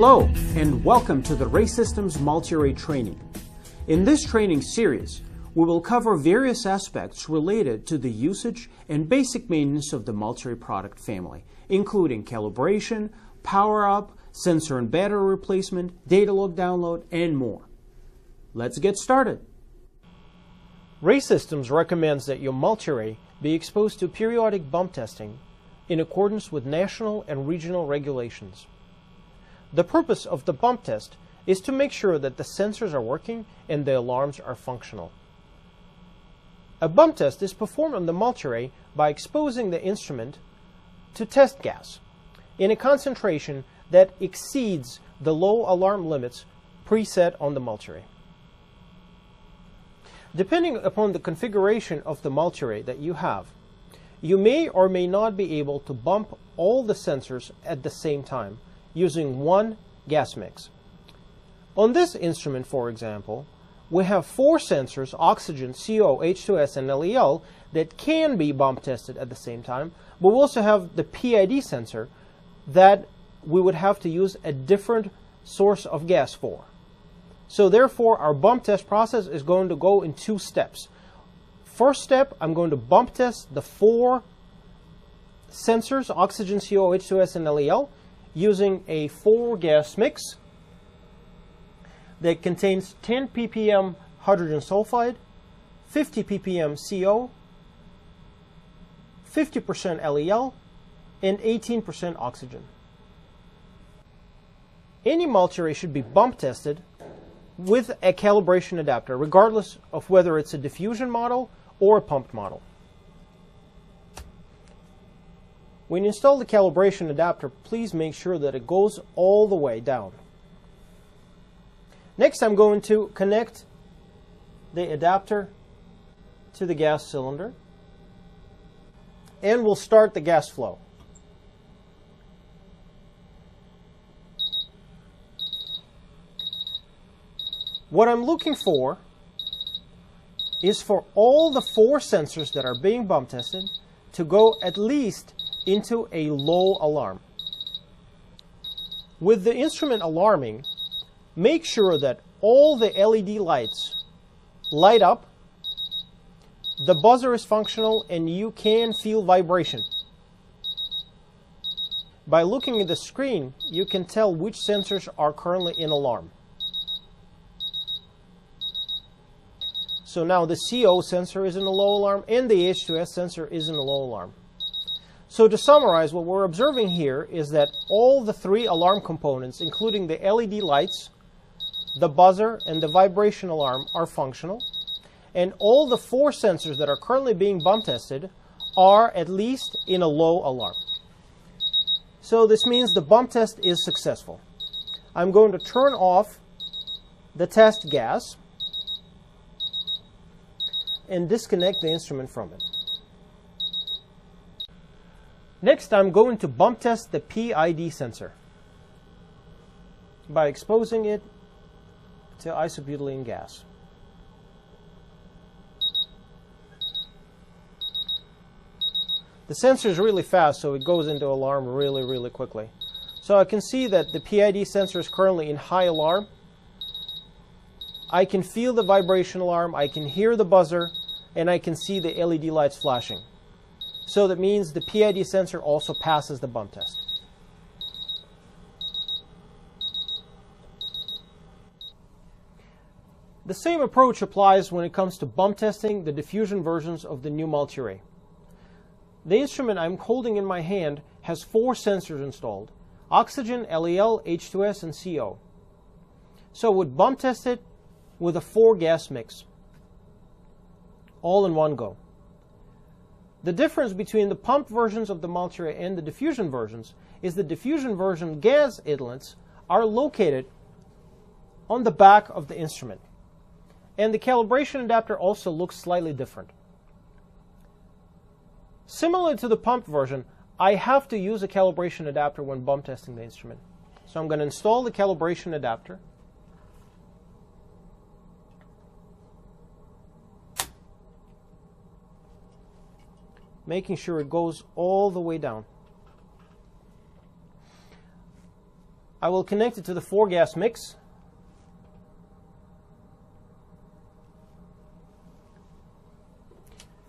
Hello, and welcome to the RAE Systems MultiRAE training. In this training series, we will cover various aspects related to the usage and basic maintenance of the MultiRAE product family, including calibration, power-up, sensor and battery replacement, data log download, and more. Let's get started. RAE Systems recommends that your MultiRAE be exposed to periodic bump testing in accordance with national and regional regulations. The purpose of the bump test is to make sure that the sensors are working and the alarms are functional. A bump test is performed on the MultiRAE by exposing the instrument to test gas in a concentration that exceeds the low alarm limits preset on the MultiRAE. Depending upon the configuration of the MultiRAE that you have, you may or may not be able to bump all the sensors at the same time using one gas mix. On this instrument, for example, we have 4 sensors, oxygen, CO, H2S, and LEL, that can be bump tested at the same time, but we also have the PID sensor that we would have to use a different source of gas for. So therefore, our bump test process is going to go in 2 steps. First step, I'm going to bump test the 4 sensors, oxygen, CO, H2S, and LEL, using a 4-gas mix that contains 10 ppm hydrogen sulfide, 50 ppm CO, 50% LEL, and 18% oxygen. Any MultiRAE should be bump tested with a calibration adapter, regardless of whether it's a diffusion model or a pumped model. When you install the calibration adapter, please make sure that it goes all the way down. Next, I'm going to connect the adapter to the gas cylinder, and we'll start the gas flow. What I'm looking for is for all the 4 sensors that are being bump tested to go at least into a low alarm. With the instrument alarming, make sure that all the LED lights light up, the buzzer is functional, and you can feel vibration. By looking at the screen, you can tell which sensors are currently in alarm. So now the CO sensor is in a low alarm and the H2S sensor is in a low alarm. So to summarize, what we're observing here is that all the 3 alarm components, including the LED lights, the buzzer, and the vibration alarm, are functional, and all the 4 sensors that are currently being bump tested are at least in a low alarm. So this means the bump test is successful. I'm going to turn off the test gas and disconnect the instrument from it. Next, I'm going to bump test the PID sensor by exposing it to isobutylene gas. The sensor is really fast, so it goes into alarm really quickly. So I can see that the PID sensor is currently in high alarm. I can feel the vibration alarm, I can hear the buzzer, and I can see the LED lights flashing. So that means the PID sensor also passes the bump test. The same approach applies when it comes to bump testing the diffusion versions of the new MultiRAE. The instrument I'm holding in my hand has 4 sensors installed: oxygen, LEL, H2S, and CO. So I would bump test it with a 4-gas mix, all in one go. The difference between the pumped versions of the MultiRAE and the diffusion versions is the diffusion version gas inlets are located on the back of the instrument. And the calibration adapter also looks slightly different. Similar to the pumped version, I have to use a calibration adapter when bump testing the instrument. So I'm going to install the calibration adapter. Making sure it goes all the way down. I will connect it to the 4-gas mix.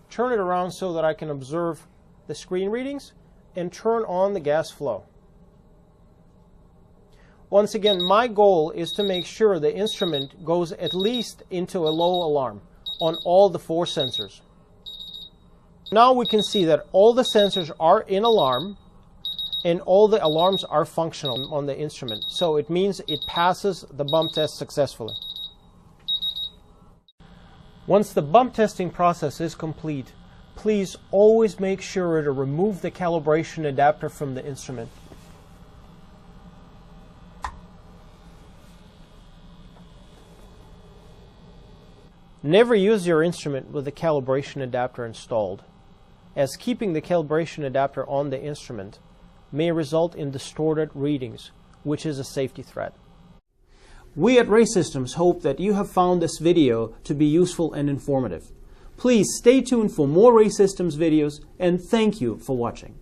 Turn it around so that I can observe the screen readings and turn on the gas flow. Once again, my goal is to make sure the instrument goes at least into a low alarm on all the 4 sensors. Now we can see that all the sensors are in alarm and all the alarms are functional on the instrument. So it means it passes the bump test successfully. Once the bump testing process is complete, please always make sure to remove the calibration adapter from the instrument. Never use your instrument with the calibration adapter installed, as keeping the calibration adapter on the instrument may result in distorted readings, which is a safety threat. We at RAE Systems hope that you have found this video to be useful and informative. Please stay tuned for more RAE Systems videos, and thank you for watching.